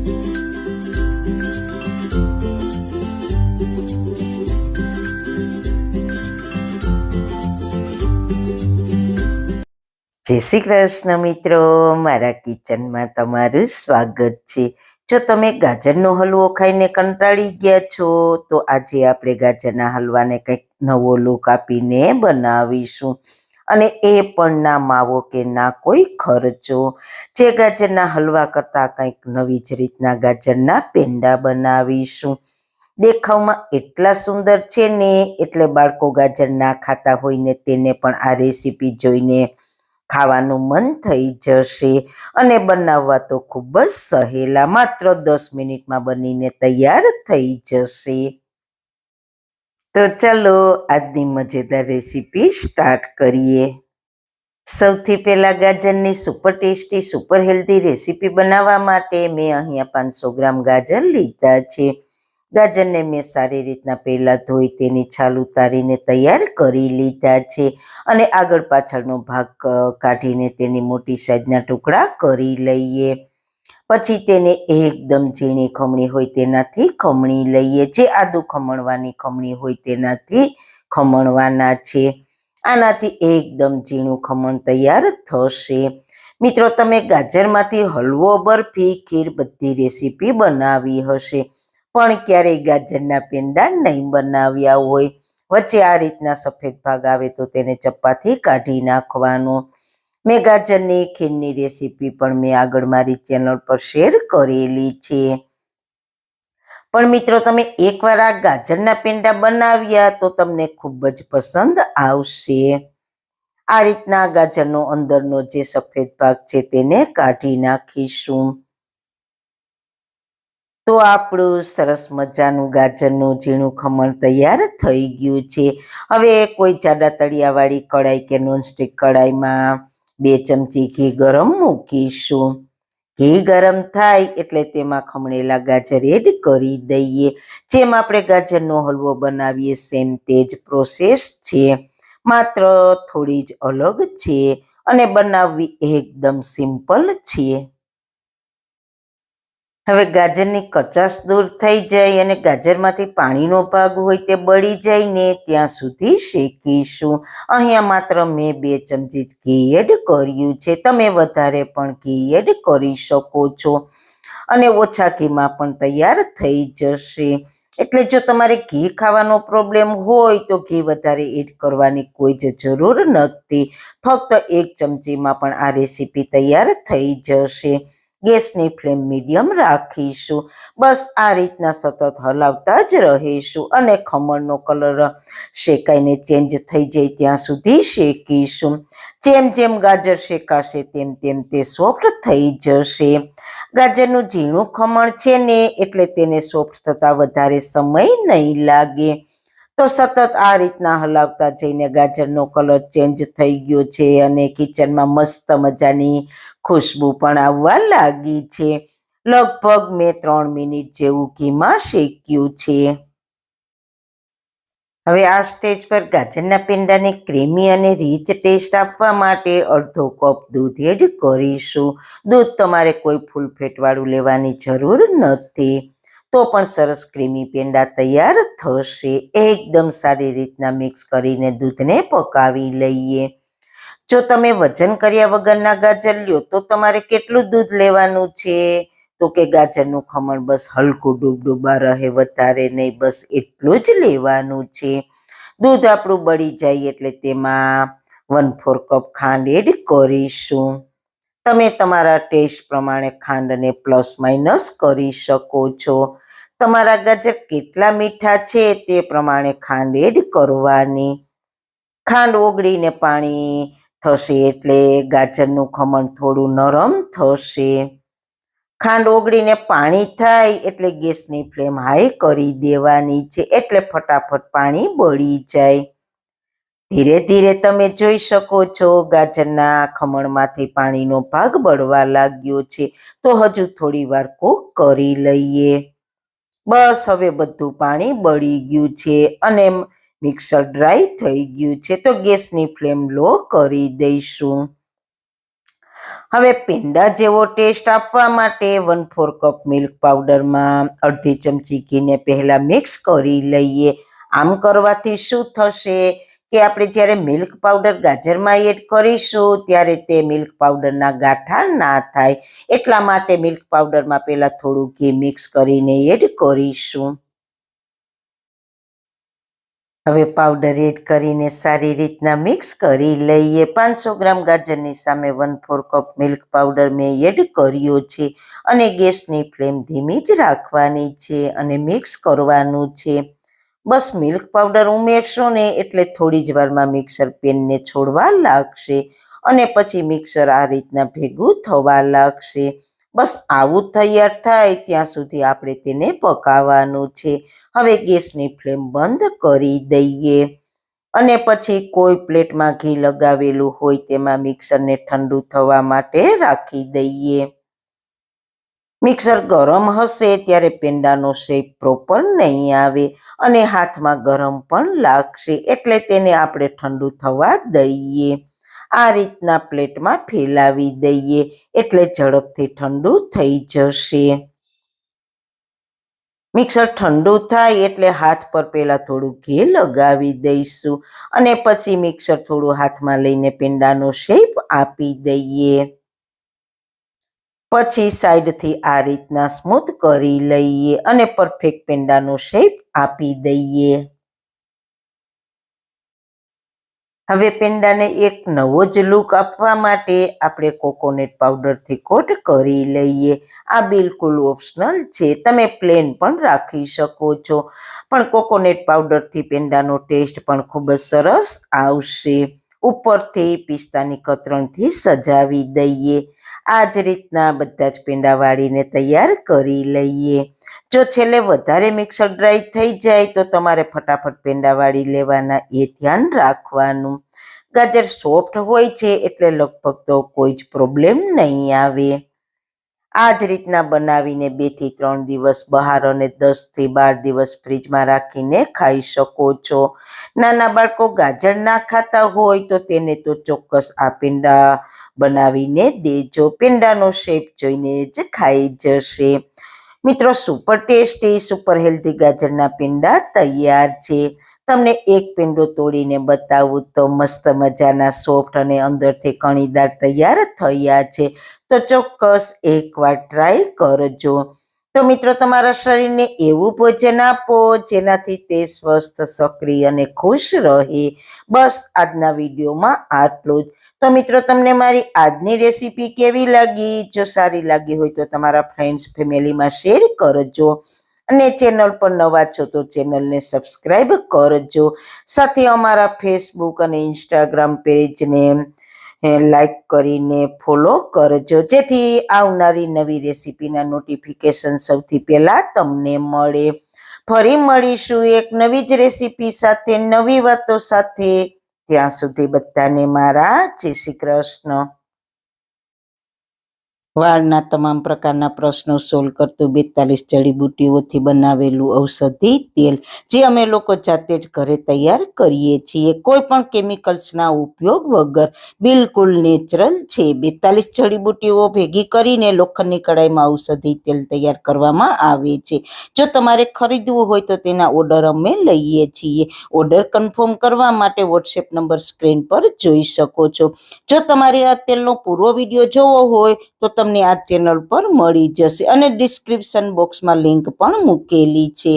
જય શ્રી કૃષ્ણ મિત્રો, મારા કિચનમાં તમારું સ્વાગત છે. જો તમે ગાજરનો હલવો ખાઈને કંટાળી ગયા છો તો આજે આપણે ગાજરના હલવાને કંઈક નવો લુક આપીને બનાવીશું, અને એ પણ ના માવો કે ના કોઈ ખર્ચો. જે ગાજરના હલવા કરતાં કંઈક નવી જ રીતના ગાજરના પેંડા બનાવીશું. દેખાવમાં એટલા સુંદર છે ને, એટલે બાળકો ગાજર ના ખાતા હોય ને તેને પણ આ રેસીપી જોઈને ખાવાનું મન થઈ જશે. અને બનાવવા તો ખૂબ જ સહેલા, માત્ર 10 મિનિટમાં બનીને તૈયાર થઈ જશે. તો ચાલો આજની મજેદાર રેસીપી સ્ટાર્ટ કરીએ. સૌથી પહેલા ગાજરની super tasty super healthy recipe બનાવવા માટે મેં અહીંયા 500 ગ્રામ ગાજર લીધા છે. ગાજરને મેં સારી રીતના પહેલાં ધોઈ તેની છાલ ઉતારીને તૈયાર કરી લીધા છે, અને આગળ પાછળનો ભાગ કાઢીને તેની મોટી સાઈઝના ટુકડા કરી લઈએ. પછી તેને એકદમ ઝીણી ખમણી હોય તેનાથી ખમણી લઈએ. જે આદુ ખમણવાની ખમણી હોય તેનાથી ખમણવાના છે. આનાથી એકદમ ઝીણું ખમણ તૈયાર થશે. મિત્રો, તમે ગાજરમાંથી હલવો, બરફી, ખીર બધી રેસીપી બનાવી હશે, પણ ક્યારેય ગાજરના પેંડા નહીં બનાવ્યા હોય. વચ્ચે આ રીતના સફેદ ભાગ આવે તો તેને ચપ્પાથી કાઢી નાખવાનો. મેં ગાજરની ખીરની રેસીપી પણ મેં આગળ મારી ચેનલ પર શેર કરેલી છે. પણ મિત્રો, તમે એકવાર આ ગાજરના પેંડા બનાવ્યા તો તમને ખૂબ જ પસંદ આવશે. આ રીતના ગાજરનો અંદરનો જે સફેદ ભાગ છે તેને કાઢી નાખીશું. તો આપણું સરસ મજાનું ગાજરનું ઝીણું ખમણ તૈયાર થઈ ગયું છે. હવે કોઈ જાડા તળિયાવાળી કઢાઈ કે નોનસ્ટિક કઢાઈમાં 2 ચમચી ઘી ગરમ મૂકીશું. ઘી ગરમ થાય એટલે તેમાં ખમણેલા ગાજર એડ કરી દઈએ. જેમ આપણે ગાજરનો હલવો બનાવીએ સેમ તે જ પ્રોસેસ છે, માત્ર થોડી જ અલગ છે, અને બનાવવી એકદમ સિમ્પલ છે. હવે ગાજરની કચાશ દૂર થઈ જાય અને ગાજરમાંથી પાણીનો ભાગ હોય તે બળી જાય ને ત્યાં સુધી શેકીશું. અહીંયા માત્ર મેં 2 ચમચી ઘી એડ કર્યું છે. તમે વધારે પણ ઘી એડ કરી શકો છો, અને ઓછા ઘીમાં પણ તૈયાર થઈ જશે. એટલે જો તમારે ઘી ખાવાનો પ્રોબ્લેમ હોય તો ઘી વધારે એડ કરવાની કોઈ જ જરૂર નથી. ફક્ત 1 ચમચીમાં પણ આ રેસીપી તૈયાર થઈ જશે. ગેસની ફ્લેમ મીડિયમ રાખીશું. બસ આ રીતના સતત હલાવતા જ રહીશું, અને ખમણનો કલર શેકાઈને ચેન્જ થઈ જાય ત્યાં સુધી શેકીશું. જેમ જેમ ગાજર શેકાશે તેમ તેમ તે સોફ્ટ થઈ જશે. ગાજરનું ઝીણું ખમણ છે ને, એટલે તેને સોફ્ટ થતા વધારે સમય નહીં લાગે. તો સતત આ રીતના હલાવતા જઈને ગાજરનો કલર ચેન્જ થઈ ગયો છે, અને કિચનમાં મસ્ત મજાની ખુશ્બુ પણ આવવા લાગી છે. લગભગ મેં 3 મિનિટ જેવું ઘીમાં શેક્યું છે. હવે આ સ્ટેજ પર ગાજરના પેંડાને ક્રીમી અને રીચ ટેસ્ટ આપવા માટે અડધો કપ દૂધ એડ કરીશું. દૂધ તમારે કોઈ ફૂલ ફેટવાળું લેવાની જરૂર નથી, તો પણ સરસ ક્રીમી પેંડા તૈયાર થશે. એકદમ સારી રીતના મિક્સ કરીને દૂધને પકાવી લઈએ. જો તમે વજન કર્યા વગરના ગાજર લ્યો તો તમારે કેટલું દૂધ લેવાનું છે? તો કે ગાજરનું ખમણ બસ હલકું ડૂબડૂબા રહે, વધારે નહીં, બસ એટલું જ લેવાનું છે. દૂધ આપણું બળી જાય એટલે તેમાં 1/4 કપ ખાંડ એડ કરીશું. તમે તમારા ટેસ્ટ પ્રમાણે ખાંડને પ્લસ માઇનસ કરી શકો છો. તમારા ગાજર કેટલા મીઠા છે તે પ્રમાણે ખાંડ એડ કરવાની. ખાંડ ઓગળીને પાણી થશે એટલે ગાજરનું ખમણ થોડું નરમ થશે. ખાંડ ઓગળીને પાણી થાય એટલે ગેસની ફ્લેમ હાઈ કરી દેવાની છે, એટલે ફટાફટ પાણી બળી જાય. ધીરે ધીરે તમે જોઈ શકો છો ગાજરના ખમણમાંથી પાણીનો ભાગ બળવા લાગ્યો છે. તો હજુ થોડી વાર કૂક કરી લઈએ. બસ હવે બધું પાણી બળી ગયું છે અને મિક્સર ડ્રાય થઈ ગયું છે. તો ગેસની ફ્લેમ લો કરી દઈશું. હવે પેંડા જેવો ટેસ્ટ આપવા માટે 1/4 કપ મિલ્ક પાવડરમાં અડધી ચમચી ઘીને પહેલા મિક્સ કરી લઈએ. આમ કરવાથી શું થશે કે આપણે જ્યારે મિલ્ક પાવડર ગાજરમાં એડ કરીશું ત્યારે તે મિલ્ક પાવડરના ગાંઠા ના થાય. એટલા માટે મિલ્ક પાવડરમાં પહેલા થોડું ઘી મિક્સ કરીને એડ કરીશું. હવે પાવડર એડ કરીને સારી રીતના મિક્સ કરી લઈએ. 500 ગ્રામ ગાજરની સામે 1/4 કપ મિલ્ક પાવડર મેં એડ કર્યો છે અને ગેસની ફ્લેમ ધીમી જ રાખવાની છે અને મિક્સ કરવાનું છે. બસ મિલ્ક પાવડર ઉમેરશો ને એટલે થોડી જ વારમાં મિક્સર પેનને છોડવા લાગશે અને પછી મિક્સર આ રીતના ભેગું થવા લાગશે. બસ આવું તૈયાર થાય ત્યાં સુધી આપણે તેને પકાવવાનું છે. હવે ગેસની ફ્લેમ બંધ કરી દઈએ અને પછી કોઈ પ્લેટમાં ઘી લગાવેલું હોય તેમાં મિક્સરને ઠંડુ થવા માટે રાખી દઈએ. મિક્સર ગરમ હશે ત્યારે પેંડાનો શેપ પ્રોપર નહીં આવે અને હાથમાં ગરમ પણ લાગશે, એટલે તેને આપણે ઠંડુ થવા દઈએ. આ રીતના પ્લેટમાં ફેલાવી દઈએ એટલે ઝડપથી ઠંડુ થઈ જશે. મિક્સર ઠંડુ થાય એટલે હાથ પર પહેલા થોડું ઘી લગાવી દઈશું અને પછી મિક્સર થોડું હાથમાં લઈને પેંડાનો શેપ આપી દઈએ. પછી સાઈડથી આ રીતના સ્મૂથ કરી લઈએ અને પરફેક્ટ પેંડાનો શેપ આપી દઈએ. હવે પેંડાને એક નવો જ લુક આપવા માટે આપણે કોકોનટ પાવડરથી કોટ કરી લઈએ. આ બિલકુલ ઓપ્શનલ છે, તમે પ્લેન પણ રાખી શકો છો, પણ કોકોનટ પાવડરથી પેંડાનો ટેસ્ટ પણ ખૂબ જ સરસ આવશે. ઉપરથી પિસ્તાની કતરણથી સજાવી દઈએ. આ જ રીતના બધા જ પેંડા વાળીને તૈયાર કરી લઈએ. જો છેલ્લે વધારે મિક્સર ડ્રાય થઈ જાય તો તમારે ફટાફટ પેંડા વાળી લેવાના, એ ધ્યાન રાખવાનું. ગાજર સોફ્ટ હોય છે એટલે લગભગ તો કોઈ જ પ્રોબ્લેમ નહીં આવે. આ જ રીતના બનાવીને 2 થી 3 દિવસ બહાર અને 10 થી 12 દિવસ ફ્રીજમાં રાખીને ખાઈ શકો છો. નાના બાળકો ગાજર ના ખાતા હોય તો તેને તો ચોક્કસ આ પેંડા બનાવીને દેજો. પેંડાનો શેપ જોઈને જ ખાઈ જશે. મિત્રો, સુપર ટેસ્ટી સુપર હેલ્ધી ગાજરના પેંડા તૈયાર છે. તમને એક પેંડો તોડીને બતાવું તો મસ્ત મજાના સોફ્ટ અને અંદરથી કણીદાર તૈયાર થયા છે. તો ચોક્કસ એકવાર ટ્રાય કરજો. તો મિત્રો, તમારા શરીરને એવું ભોજન આપો જેનાથી તે સ્વસ્થ, સક્રિય અને ખુશ રહે. બસ આજના વિડીયોમાં આટલું જ. તો મિત્રો, તમને મારી આજની રેસીપી કેવી લાગી? જો સારી લાગી હોય તો તમારા ફ્રેન્ડ્સ ફેમિલીમાં શેર કરજો અને ચેનલ પર નવા છો તો ચેનલને સબસ્ક્રાઈબ કરજો. સાથે અમારા ફેસબુક અને ઇન્સ્ટાગ્રામ પેજને લાઈક કરીને ફોલો કરજો, જેથી આવનારી નવી રેસીપીના નોટિફિકેશન સૌથી પહેલા તમને મળે. ફરી મળીશું એક નવી જ રેસીપી સાથે, નવી વાતો સાથે. ત્યાં સુધી બધાને મારા જય શ્રી કૃષ્ણ. વાળના તમામ પ્રકારના પ્રશ્નો સોલ્વ કરતું 42 જડીબુટ્ટીઓથી બનાવેલું ઔષધિ તેલ, જે અમે લોકો જાતે જ ઘરે તૈયાર કરીએ છીએ, કોઈ પણ કેમિકલ્સના ઉપયોગ વગર, બિલકુલ નેચરલ છે. 42 જડીબુટ્ટીઓ ભેગી કરીને લોખંડની કડાઈમાં ઔષધિ તેલ તૈયાર કરવામાં આવે છે. જો તમારે ખરીદવું હોય તો તેના ઓર્ડર અમે લઈએ છીએ. ઓર્ડર કન્ફર્મ કરવા માટે વોટ્સએપ નંબર સ્ક્રીન પર જોઈ શકો છો. જો તમારે આ તેલનો પૂરો વિડીયો જોવો હોય તો તમને આ ચેનલ પર મળી જશે અને ડિસ્ક્રિપ્શન બોક્સમાં લિંક પણ મૂકેલી છે.